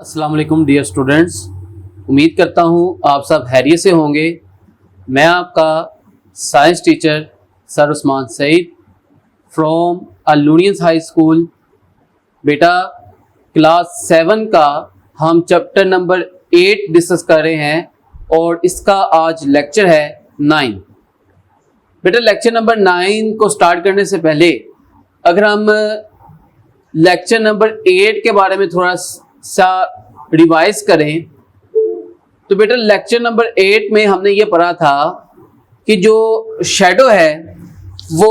अस्सलाम वालेकुम dear students, उम्मीद करता हूँ आप सब खैरियत से होंगे। मैं आपका science teacher sir Usman Saeed from अलूनियंस हाई स्कूल। बेटा क्लास 7 का हम चैप्टर नंबर 8 डिस्कस कर रहे हैं और इसका आज लेक्चर है 9। बेटा लेक्चर नंबर 9 को स्टार्ट करने से पहले अगर हम लेक्चर नंबर 8 के बारे में थोड़ा सा रिवाइज करें तो बेटा लेक्चर नंबर 8 में हमने ये पढ़ा था कि जो शैडो है वो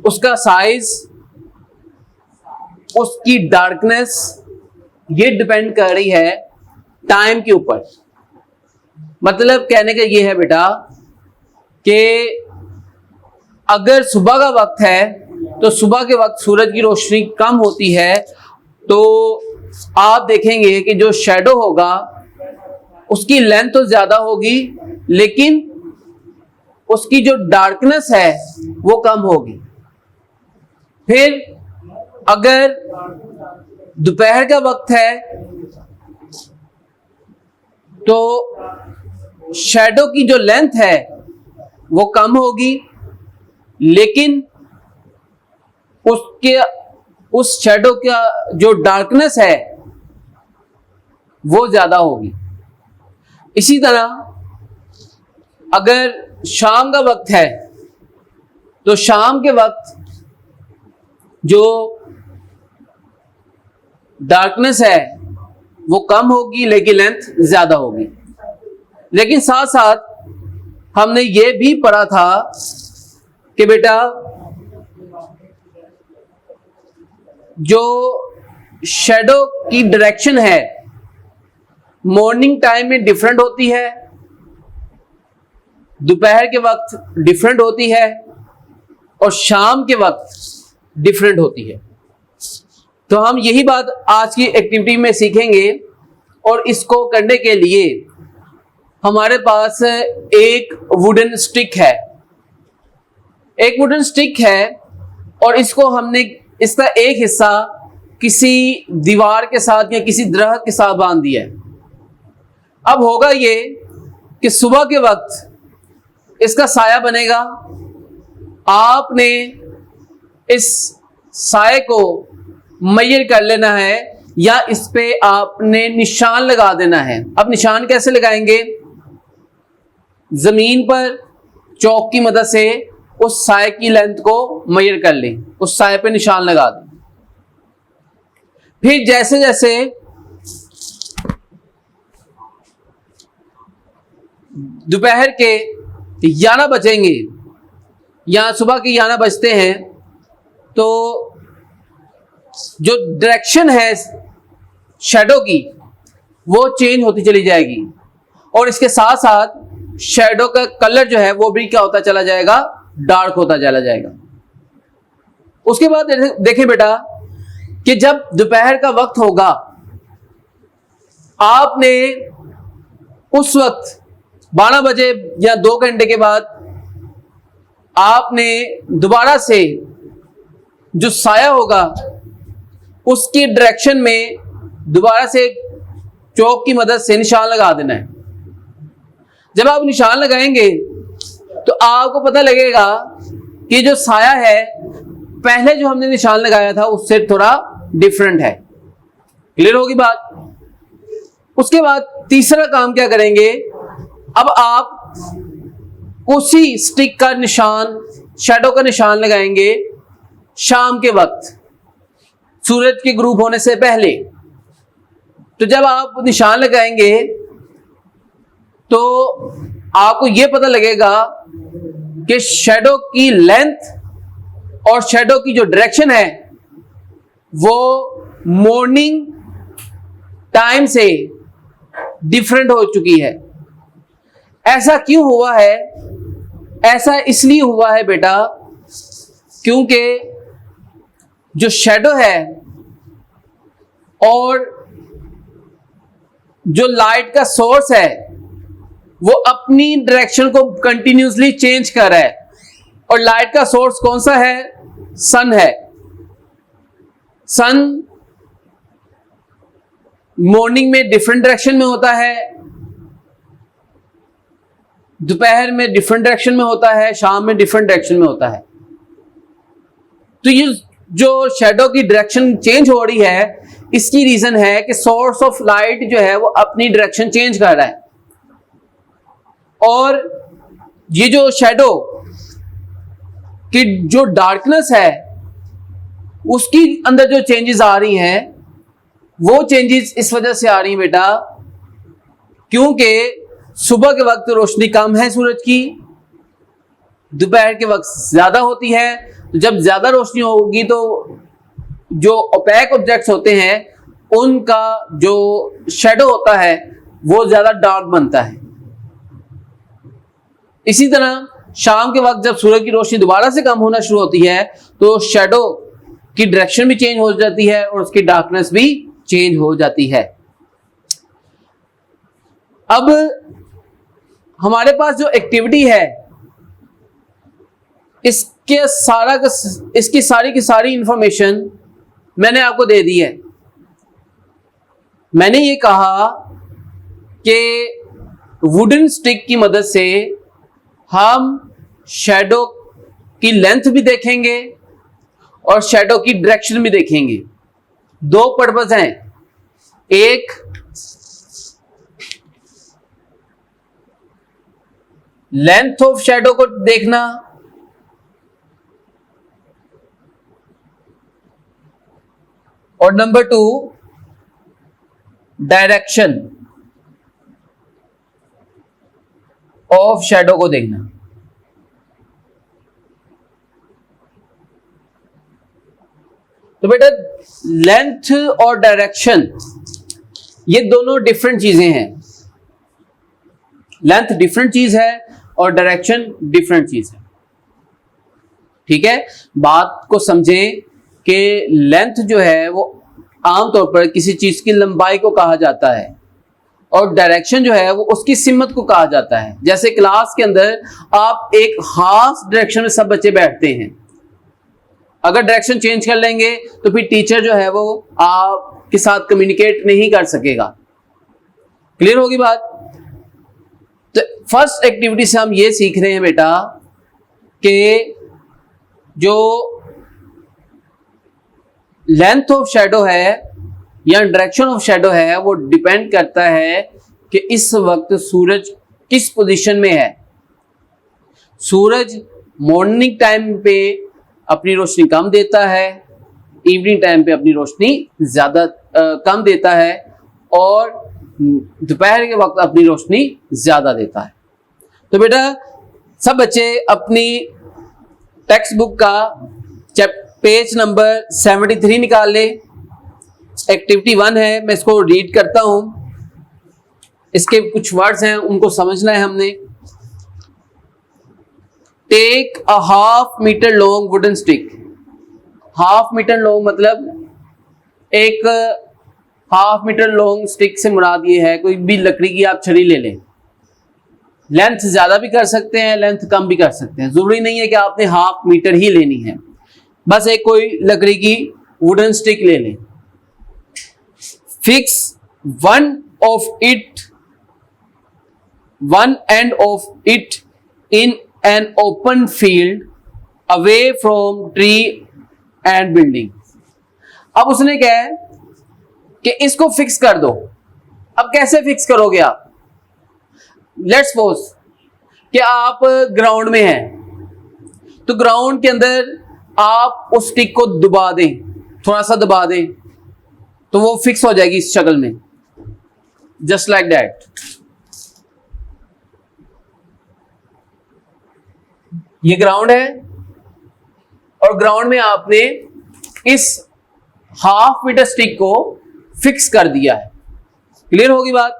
उसका साइज, उसकी डार्कनेस ये डिपेंड कर रही है टाइम के ऊपर। मतलब कहने का ये है बेटा कि अगर सुबह का वक्त है तो सुबह के वक्त सूरज की रोशनी कम होती है तो आप देखेंगे कि जो शैडो होगा उसकी लेंथ तो ज्यादा होगी लेकिन उसकी जो डार्कनेस है वो कम होगी। फिर अगर दोपहर का वक्त है तो शैडो की जो लेंथ है वो कम होगी लेकिन उस शैडो का जो डार्कनेस है वो ज्यादा होगी। इसी तरह अगर शाम का वक्त है तो शाम के वक्त जो डार्कनेस है वो कम होगी लेकिन लेंथ ज्यादा होगी। लेकिन साथ साथ हमने ये भी पढ़ा था कि बेटा जो शैडो की डायरेक्शन है मॉर्निंग टाइम में डिफरेंट होती है, दोपहर के वक्त डिफरेंट होती है और शाम के वक्त डिफरेंट होती है। तो हम यही बात आज की एक्टिविटी में सीखेंगे और इसको करने के लिए हमारे पास एक वुडन स्टिक है। एक वुडन स्टिक है और इसको हमने इसका एक हिस्सा किसी दीवार के साथ या किसी दरख्त के साथ बांध दिया है। अब होगा ये कि सुबह के वक्त इसका साया बनेगा। आपने इस साये को मेजर कर लेना है या इस पे आपने निशान लगा देना है। अब निशान कैसे लगाएंगे? जमीन पर चौक की मदद से उस साये की लेंथ को मेजर कर लें, उस साये पे निशान लगा दें। फिर जैसे जैसे दोपहर के 11 बजेंगे या सुबह के 11 बजते हैं तो जो डायरेक्शन है शैडो की वो चेंज होती चली जाएगी और इसके साथ साथ शैडो का कलर जो है वो भी क्या होता चला जाएगा? डार्क होता चला जाएगा। उसके बाद देखें बेटा कि जब दोपहर का वक्त होगा आपने उस वक्त 12 बजे या 2 घंटे के बाद आपने दोबारा से जो साया होगा उसकी डायरेक्शन में दोबारा से चौक की मदद से निशान लगा देना है। जब आप निशान लगाएंगे तो आपको पता लगेगा कि जो साया है पहले जो हमने निशान लगाया था उससे थोड़ा डिफरेंट है। क्लियर होगी बात? उसके बाद तीसरा काम क्या करेंगे? अब आप उसी स्टिक का निशान, शैडो का निशान लगाएंगे शाम के वक्त सूरज के ग्रुप होने से पहले। तो जब आप निशान लगाएंगे तो आपको यह पता लगेगा कि शैडो की लेंथ और शैडो की जो डायरेक्शन है वो मॉर्निंग टाइम से डिफरेंट हो चुकी है। ऐसा क्यों हुआ है? ऐसा इसलिए हुआ है बेटा क्योंकि जो शैडो है और जो लाइट का सोर्स है वो अपनी डायरेक्शन को कंटिन्यूसली चेंज कर रहा है और लाइट का सोर्स कौन सा है? सन है। सन मॉर्निंग में डिफरेंट डायरेक्शन में होता है, दोपहर में डिफरेंट डायरेक्शन में होता है, शाम में डिफरेंट डायरेक्शन में होता है। तो ये जो शैडो की डायरेक्शन चेंज हो रही है, इसकी रीजन है कि सोर्स ऑफ लाइट जो है वो अपनी डायरेक्शन चेंज कर रहा है, और ये जो शैडो की जो डार्कनेस है उसकी अंदर जो चेंजेस आ रही हैं, वो चेंजेस इस वजह से आ रही हैं बेटा, क्योंकि सुबह के वक्त रोशनी कम है सूरज की, दोपहर के वक्त ज्यादा होती है। तो जब ज्यादा रोशनी होगी तो जो ओपैक ऑब्जेक्ट्स होते हैं उनका जो शैडो होता है वो ज्यादा डार्क बनता है। इसी तरह शाम के वक्त जब सूरज की रोशनी दोबारा से कम होना शुरू होती है तो शैडो की डायरेक्शन भी चेंज हो जाती है और उसकी डार्कनेस भी चेंज हो जाती है। अब हमारे पास जो एक्टिविटी है, इसकी सारी की सारी इंफॉर्मेशन मैंने आपको दे दी है। मैंने ये कहा कि वुडन स्टिक की मदद से हम शैडो की लेंथ भी देखेंगे और शैडो की डायरेक्शन भी देखेंगे। दो पर्पस हैं, एक लेंथ ऑफ शैडो को देखना और नंबर 2 डायरेक्शन ऑफ शैडो को देखना। तो बेटा लेंथ और डायरेक्शन ये दोनों डिफरेंट चीजें हैं। लेंथ डिफरेंट चीज है और डायरेक्शन डिफरेंट चीज है। ठीक है, बात को समझें कि लेंथ जो है वो आमतौर पर किसी चीज की लंबाई को कहा जाता है और डायरेक्शन जो है वो उसकी सिमत को कहा जाता है। जैसे क्लास के अंदर आप एक खास डायरेक्शन में सब बच्चे बैठते हैं, अगर डायरेक्शन चेंज कर लेंगे तो फिर टीचर जो है वो आपके साथ कम्युनिकेट नहीं कर सकेगा। क्लियर होगी बात? तो फर्स्ट एक्टिविटी से हम ये सीख रहे हैं बेटा कि जो लेंथ ऑफ शैडो है या डायरेक्शन ऑफ शैडो है वो डिपेंड करता है कि इस वक्त सूरज किस पोजीशन में है। सूरज मॉर्निंग टाइम पे अपनी रोशनी कम देता है, इवनिंग टाइम पे अपनी रोशनी ज्यादा कम देता है और दोपहर के वक्त अपनी रोशनी ज्यादा देता है। तो बेटा सब बच्चे अपनी टेक्स्ट बुक का पेज नंबर 73 निकाल ले। एक्टिविटी 1 है, मैं इसको रीड करता हूं। इसके कुछ वर्ड्स हैं, उनको समझना है हमने। Take a half metre long wooden stick. Half metre long मतलब एक हाफ मीटर लॉन्ग स्टिक से मुराद ये है कोई भी लकड़ी की आप छड़ी ले लें। लेंथ ज्यादा भी कर सकते हैं, लेंथ कम भी कर सकते हैं, जरूरी नहीं है कि आपने हाफ मीटर ही लेनी है। बस एक कोई लकड़ी की वुडन स्टिक ले लें। Fix one end of it in an open field away from tree and building. अब उसने क्या है कि इसको फिक्स कर दो। अब कैसे फिक्स करोगे आप? लेट्स सपोज कि आप ग्राउंड में हैं, तो ग्राउंड के अंदर आप उस स्टिक को दबा दें, थोड़ा सा दबा दें तो वो फिक्स हो जाएगी इस शक्ल में, जस्ट लाइक दैट। ये ग्राउंड है और ग्राउंड में आपने इस हाफ मीटर स्टिक को फिक्स कर दिया है। क्लियर होगी बात?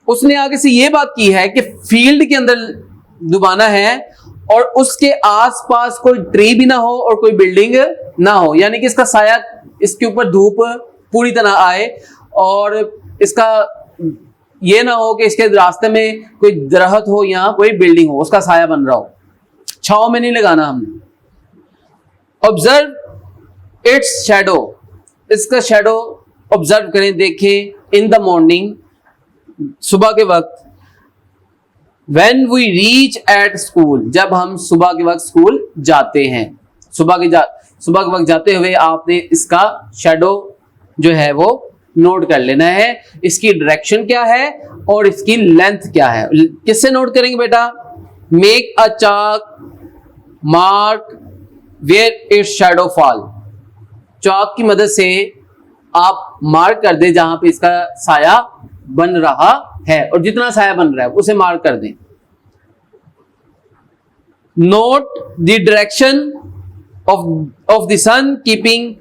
उसने आगे से ये बात की है कि फील्ड के अंदर दबाना है और उसके आसपास कोई ट्री भी ना हो और कोई बिल्डिंग ना हो, यानी कि इसका साया, इसके ऊपर धूप पूरी तरह आए और इसका ये ना हो कि इसके रास्ते में कोई दरख्त हो या कोई बिल्डिंग हो, उसका साया बन रहा हो। छांव में नहीं लगाना हमने। Observe its shadow. इसका शैडो ऑब्जर्व करें, देखें इन द मॉर्निंग, सुबह के वक्त, when we reach at school, जब हम सुबह के वक्त स्कूल जाते हैं। सुबह के वक्त जाते हुए आपने इसका शैडो जो है वो नोट कर लेना है, इसकी डायरेक्शन क्या है और इसकी लेंथ क्या है। किससे नोट करेंगे बेटा? Make a chalk mark where it's shadow fall, chalk की मदद से आप मार्क कर दें जहां पे इसका साया बन रहा है, और जितना साया बन रहा है उसे मार्क कर दें। Note the direction of the sun keeping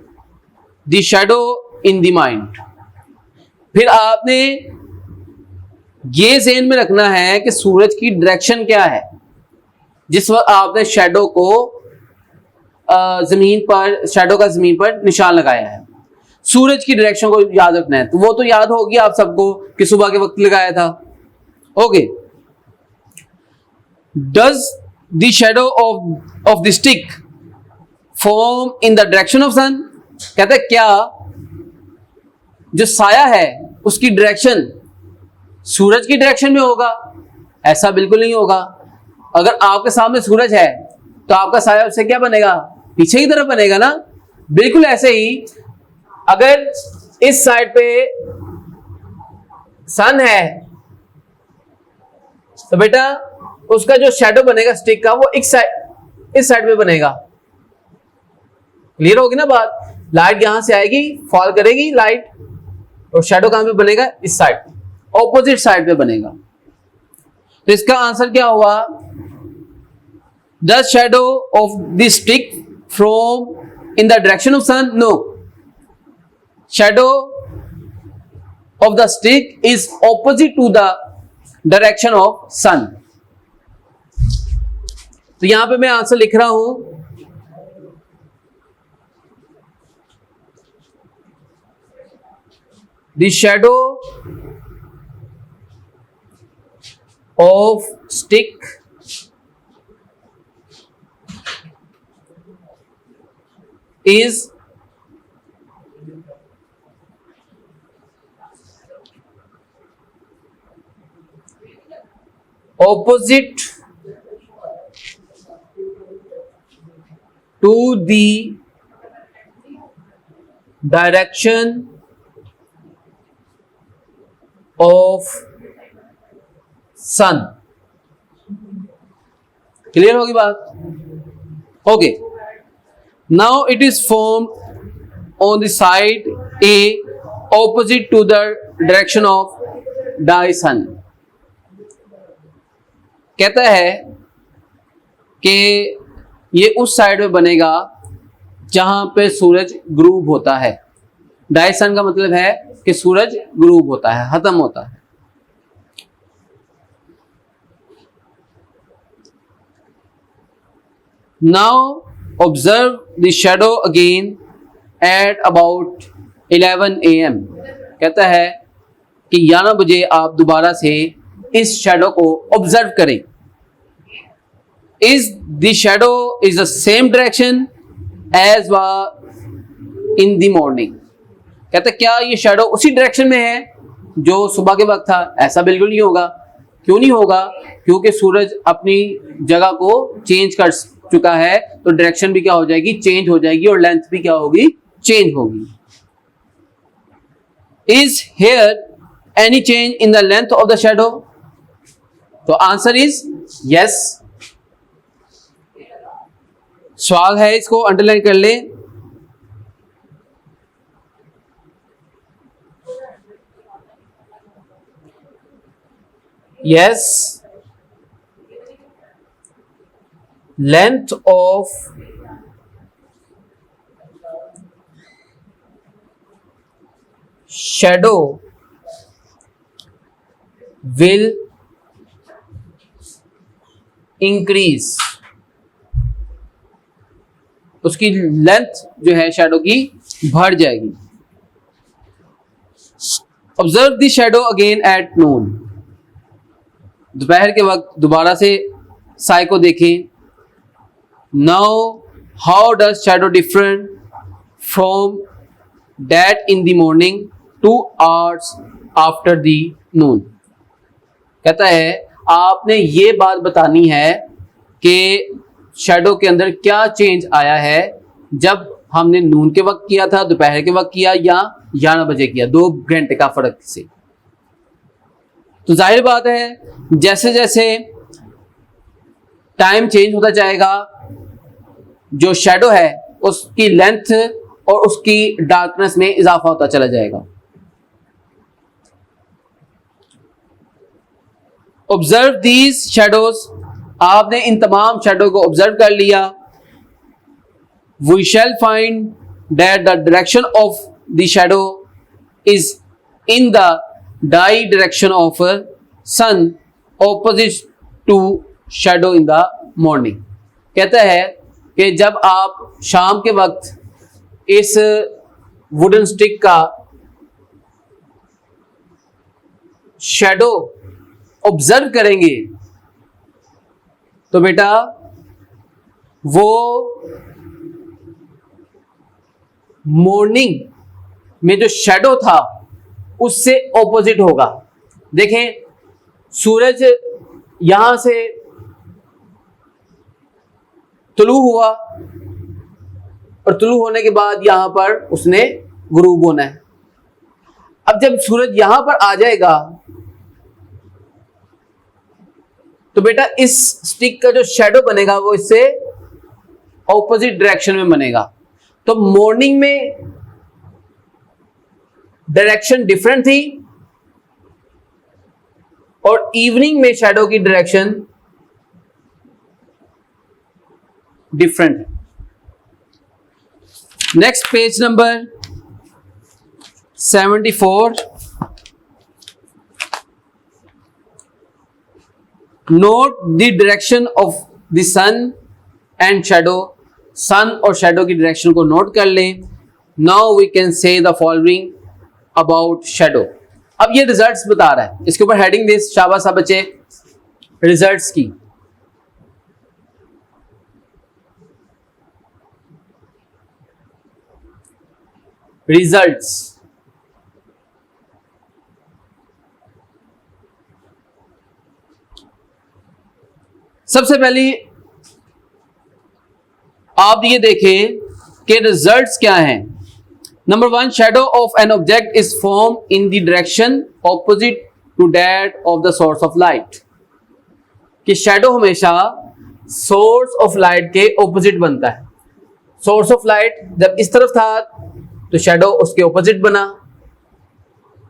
the shadow in the mind. फिर आपने ये ज़हन में रखना है कि सूरज की डायरेक्शन क्या है जिस वक्त आपने शैडो का जमीन पर निशान लगाया है। सूरज की डायरेक्शन को याद रखना है, तो वो तो याद होगी आप सबको कि सुबह के वक्त लगाया था। Okay, does the shadow of the stick form in the direction of sun? कहते हैं क्या जो साया है उसकी डायरेक्शन सूरज की डायरेक्शन में होगा? ऐसा बिल्कुल नहीं होगा। अगर आपके सामने सूरज है तो आपका साया उससे क्या बनेगा? पीछे की तरफ बनेगा ना। बिल्कुल ऐसे ही अगर इस साइड पे सन है तो बेटा उसका जो शैडो बनेगा स्टिक का वो इस साइड पे बनेगा। क्लियर होगी ना बात? लाइट यहां से आएगी, फॉल करेगी लाइट, और शैडो कहां पे बनेगा? इस साइड, ऑपोजिट साइड पे बनेगा। तो इसका आंसर क्या हुआ? The shadow of the stick from in the direction of sun? No, shadow of the stick is opposite to the direction of sun. तो यहां पे मैं आंसर लिख रहा हूं, the shadow of stick is opposite to the direction of sun। Clear होगी बात? Okay, now it is formed on the side A opposite to the direction of the sun। कहता है कि ये उस साइड में बनेगा जहां पे सूरज ग्रूब होता है। डाई सन का मतलब है कि सूरज ग्रूब होता है, खत्म होता है। Now observe the shadow again at about 11 AM। कहता है कि 11 बजे आप दोबारा से इस शैडो को ऑब्जर्व करें। Is the shadow is the same direction as was in the morning? कहता है क्या ये शैडो उसी डायरेक्शन में है जो सुबह के वक्त था? ऐसा बिल्कुल नहीं होगा। क्यों नहीं होगा? क्योंकि सूरज अपनी जगह को चेंज कर चुका है, तो डायरेक्शन भी क्या हो जाएगी? चेंज हो जाएगी, और लेंथ भी क्या होगी? चेंज होगी। Is here any change in the length of the shadow? तो आंसर इज यस। सवाल है, इसको अंडरलाइन कर ले। Yes, length of shadow will increase। उसकी लेंथ जो है शैडो की बढ़ जाएगी। Observe the shadow again at noon. दोपहर के वक्त दोबारा से साय को देखें। Now how does shadow different from that in the morning? 2 hours after the noon. कहता है आपने ये बात बतानी है कि शैडो के अंदर क्या चेंज आया है जब हमने नून के वक्त किया था, दोपहर के वक्त किया या 11 बजे किया, 2 घंटे का फर्क से। तो जाहिर बात है जैसे जैसे टाइम चेंज होता जाएगा जो शैडो है उसकी लेंथ और उसकी डार्कनेस में इजाफा होता चला जाएगा। ऑब्जर्व दीज शैडोज, आपने इन तमाम शैडो को ऑब्जर्व कर लिया। We shall find that the direction of the shadow is in the di direction of sun opposite to shadow in the morning. कहता है कि जब आप शाम के वक्त इस वुडन स्टिक का शैडो ऑब्जर्व करेंगे तो बेटा वो मॉर्निंग में जो शैडो था उससे ऑपोजिट होगा। देखें सूरज यहां से तुलू हुआ और तुलू होने के बाद यहां पर उसने गुरूब होना है। अब जब सूरज यहां पर आ जाएगा तो बेटा इस स्टिक का जो शैडो बनेगा वो इससे ऑपोजिट डायरेक्शन में बनेगा। तो मॉर्निंग में डायरेक्शन डिफरेंट थी और इवनिंग में शैडो की डायरेक्शन डिफरेंट है। Next page number 74। Note the direction of the sun and shadow. Sun और शैडो की डायरेक्शन को नोट कर लें। Now we can say the following about shadow. अब ये रिजल्ट्स बता रहा है, इसके ऊपर हेडिंग दे शाबाश बच्चे रिजल्ट्स की। रिजल्ट्स सबसे पहले आप ये देखें कि रिजल्ट्स क्या हैं। Number 1, shadow of an object is form in the direction opposite to that of the source of light. कि शैडो हमेशा सोर्स ऑफ लाइट के ऑपोजिट बनता है। सोर्स ऑफ लाइट जब इस तरफ था तो शैडो उसके ऑपोजिट बना,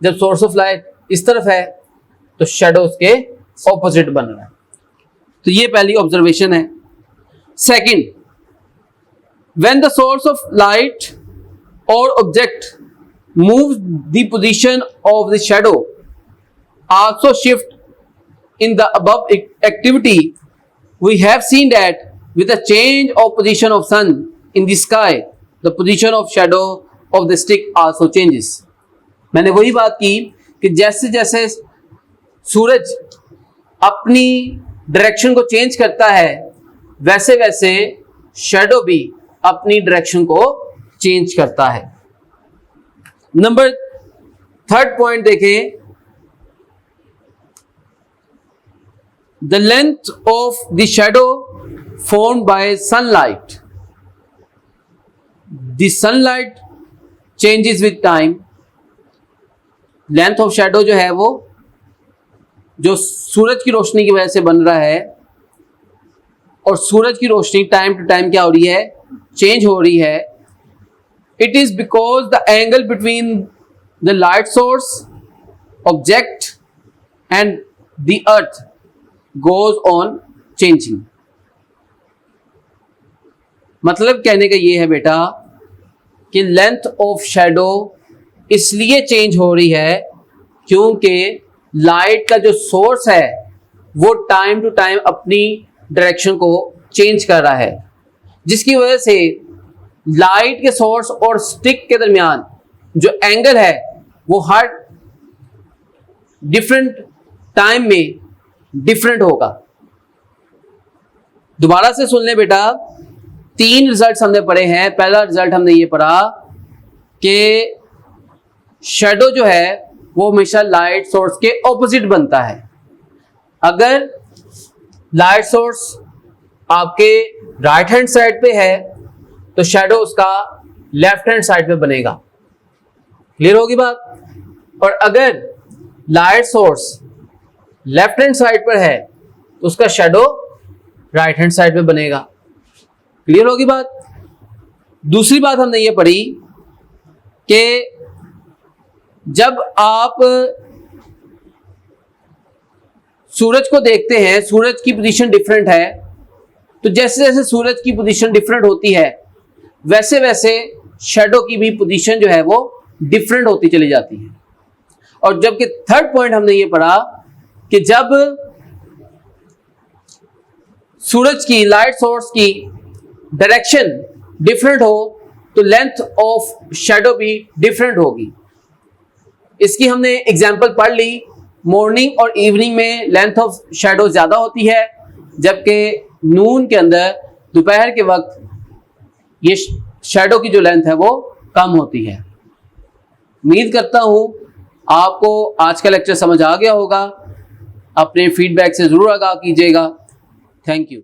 जब सोर्स ऑफ लाइट इस तरफ है तो शैडो उसके ऑपोजिट बन रहा है। तो ये पहली ऑब्जर्वेशन है। Second, when the source of light और object moves the position of the shadow also shift in the above activity, we have seen that with the change of position of sun in the sky, the position of shadow of the stick also changes. मैंने वही बात की कि जैसे जैसे सूरज अपनी direction को change करता है वैसे वैसे शैडो भी अपनी डायरेक्शन को चेंज करता है। नंबर 3rd पॉइंट देखें। The length of the shadow formed by sunlight, the sunlight changes with time. Length of shadow जो है वो जो सूरज की रोशनी की वजह से बन रहा है और सूरज की रोशनी टाइम टू टाइम क्या हो रही है, चेंज हो रही है। It is because the angle between the light source, object and the earth goes on changing. मतलब कहने का ये है बेटा कि लेंथ ऑफ शैडो इसलिए चेंज हो रही है क्योंकि लाइट का जो सोर्स है वो टाइम टू टाइम अपनी डायरेक्शन को चेंज कर रहा है, जिसकी वजह से लाइट के सोर्स और स्टिक के दरमियान जो एंगल है वो हर डिफरेंट टाइम में डिफरेंट होगा। दोबारा से सुन ले बेटा, 3 रिजल्ट्स हमने पढ़े हैं। पहला रिजल्ट हमने ये पढ़ा कि शेडो जो है वो हमेशा लाइट सोर्स के ऑपोजिट बनता है। अगर लाइट सोर्स आपके राइट हैंड साइड पे है तो शेडो उसका लेफ्ट हैंड साइड पे बनेगा। क्लियर होगी बात? और अगर light source left hand side पर है तो उसका शेडो राइट हैंड साइड पे बनेगा। क्लियर होगी बात? दूसरी बात हमने ये पढ़ी कि जब आप सूरज को देखते हैं, सूरज की पोजीशन डिफरेंट है, तो जैसे जैसे सूरज की पोजीशन डिफरेंट होती है वैसे वैसे शेडो की भी पोजीशन जो है वो डिफरेंट होती चली जाती है। और जबकि थर्ड पॉइंट हमने ये पढ़ा कि जब सूरज की लाइट सोर्स की डायरेक्शन डिफरेंट हो तो लेंथ ऑफ शेडो भी डिफरेंट होगी। इसकी हमने एग्जांपल पढ़ ली। मॉर्निंग और इवनिंग में लेंथ ऑफ शेडो ज्यादा होती है, जबकि नून के अंदर दोपहर के वक्त ये शेडो की जो लेंथ है वो कम होती है। उम्मीद करता हूं आपको आज का लेक्चर समझ आ गया होगा। अपने फीडबैक से जरूर आगाह कीजिएगा। Thank you.